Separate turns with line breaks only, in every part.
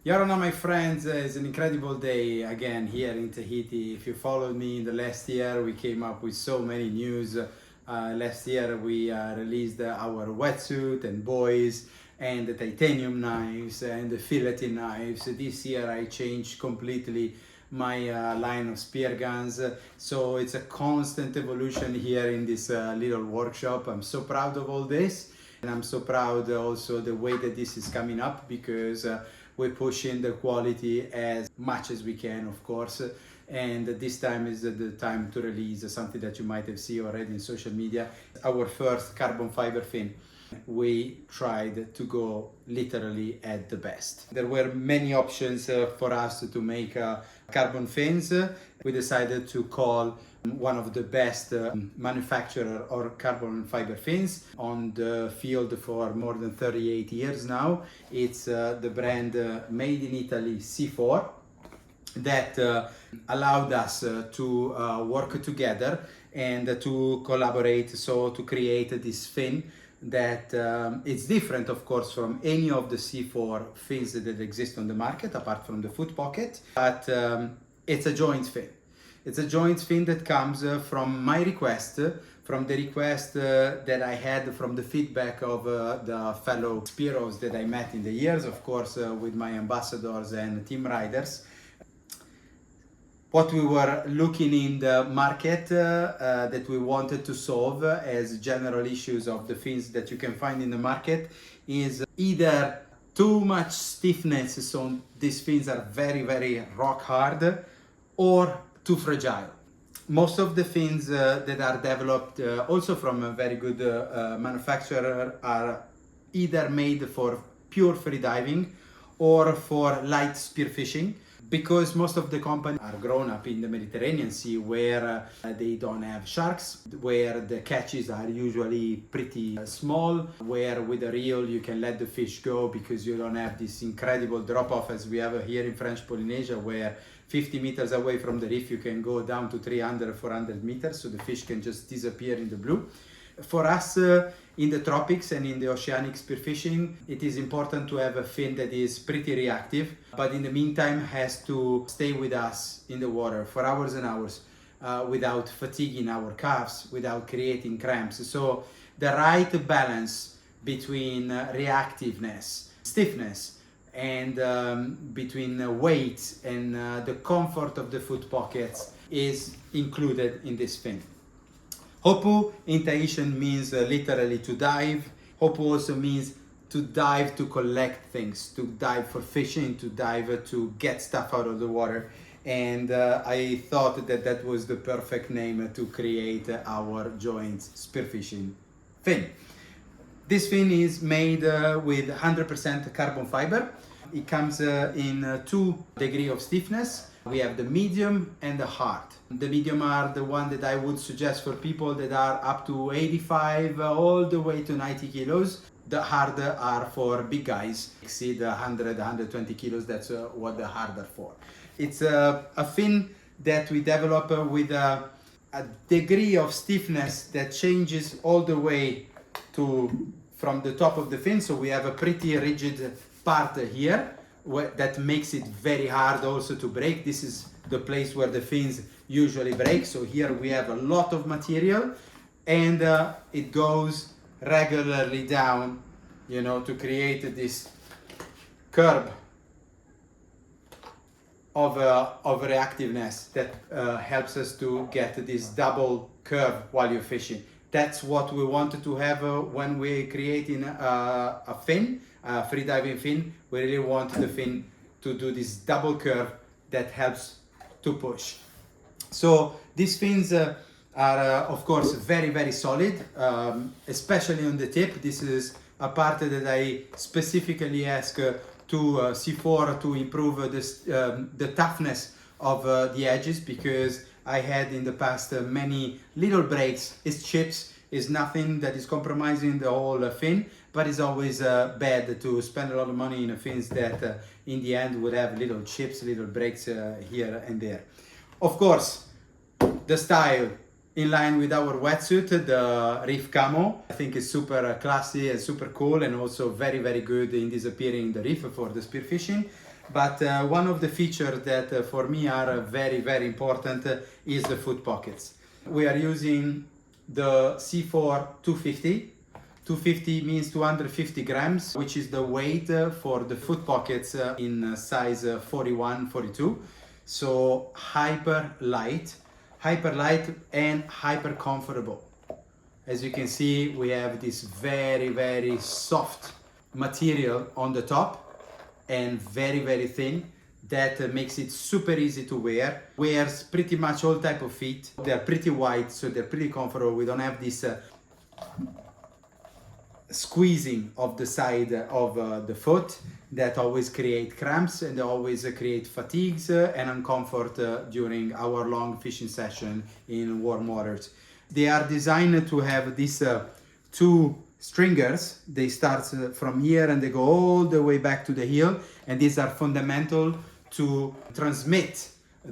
Yarona, my friends, it's an incredible day again here in Tahiti. If you followed me in the last year, we came up with so many news. Last year we released our wetsuit and buoys and the titanium knives and the filleting knives. This year I changed completely my line of spear guns. So it's a constant evolution here in this little workshop. I'm so proud of all this. And I'm so proud also the way that this is coming up because we're pushing the quality as much as we can, of course. And this time is the time to release something that you might have seen already in social media. Our first carbon fiber fin. We tried to go literally at the best. There were many options for us to make carbon fins. We decided to call one of the best manufacturer or carbon fiber fins on the field for more than 38 years now. It's the brand made in Italy, C4, that allowed us to work together and to collaborate, so to create this fin that it's different, of course, from any of the C4 fins that exist on the market, apart from the foot pocket, but it's a joint fin. It's a joint fin that comes from my request, from the request that I had from the feedback of the fellow Spearos that I met in the years, of course, with my ambassadors and team riders. What we were looking in the market that we wanted to solve as general issues of the fins that you can find in the market is either too much stiffness, so these fins are very, very rock hard, or too fragile. Most of the fins that are developed also from a very good manufacturer are either made for pure freediving or for light spearfishing, because most of the companies are grown up in the Mediterranean Sea where they don't have sharks, where the catches are usually pretty small, where with a reel you can let the fish go because you don't have this incredible drop-off as we have here in French Polynesia, where 50 meters away from the reef you can go down to 300, 400 meters, so the fish can just disappear in the blue. For us in the tropics and in the oceanic spearfishing, it is important to have a fin that is pretty reactive, but in the meantime has to stay with us in the water for hours and hours without fatiguing our calves, without creating cramps. So the right balance between reactiveness, stiffness, and between weight and the comfort of the foot pockets is included in this fin. Hopu in Tahitian means literally to dive. Hopu also means to dive to collect things, to dive for fishing, to dive to get stuff out of the water. And I thought that that was the perfect name to create our joint spearfishing fin. This fin is made with 100% carbon fiber. It comes in 2 degrees of stiffness. We have the medium and the hard. The medium are the one that I would suggest for people that are up to 85 all the way to 90 kilos. The hard are for big guys, exceed 100, 120 kilos, that's what the hard are for. It's a fin that we develop with a degree of stiffness that changes all the way to from the top of the fin, so we have a pretty rigid part here that makes it very hard also to break. This is the place where the fins usually break, so here we have a lot of material and it goes regularly down, you know, to create this curve of reactiveness that helps us to get this double curve while you're fishing. That's what we wanted to have when we're creating a fin, a freediving fin. We really want the fin to do this double curve that helps to push. So these fins are of course very, very solid, especially on the tip. This is a part that I specifically ask to C4 to improve the toughness of the edges, because I had in the past many little breaks. It's chips, is nothing that is compromising the whole fin, but it's always bad to spend a lot of money in a fins that in the end would have little chips, little breaks here and there. Of course, the style in line with our wetsuit, the reef camo. I think it's super classy and super cool, and also very, very good in disappearing the reef for the spearfishing. But one of the features that for me are very, very important is the food pockets. We are using the C4 250. 250 means 250 grams, which is the weight for the foot pockets in size 41, 42. So hyper light and hyper comfortable. As you can see, we have this very, very soft material on the top and very, very thin that makes it super easy to wear. Wears pretty much all type of feet. They're pretty wide, so they're pretty comfortable. We don't have this squeezing of the side of the foot that always create cramps and always create fatigues and uncomfort during our long fishing session in warm waters. They are designed to have these two stringers. They start from here and they go all the way back to the heel, and these are fundamental to transmit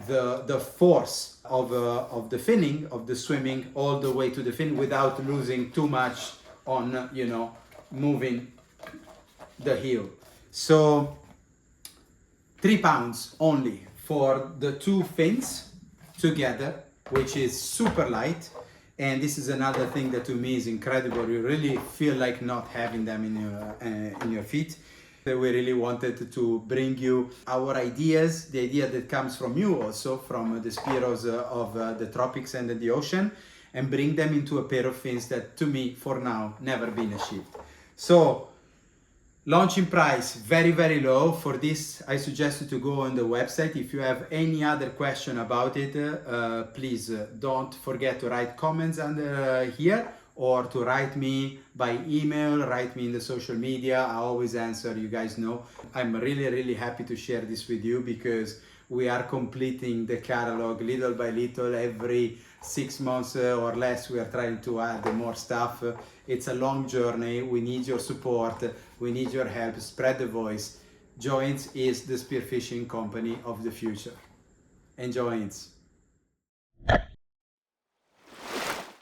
the force of the finning, of the swimming, all the way to the fin without losing too much on, you know, moving the heel. So 3 pounds only for the two fins together, which is super light. And this is another thing that to me is incredible. You really feel like not having them in your feet. We really wanted to bring you our ideas, the idea that comes from you also, from the Spearos of the tropics and the ocean, and bring them into a pair of fins that to me, for now, never been achieved. So, launching price, very, very low. For this, I suggest you to go on the website. If you have any other question about it, please don't forget to write comments under here, or to write me by email, write me in the social media. I always answer, you guys know. I'm really, really happy to share this with you because we are completing the catalog little by little. Every 6 months or less, we are trying to add more stuff. It's a long journey. We need your support. We need your help. Spread the voice. Joints is the spearfishing company of the future. Enjoy it.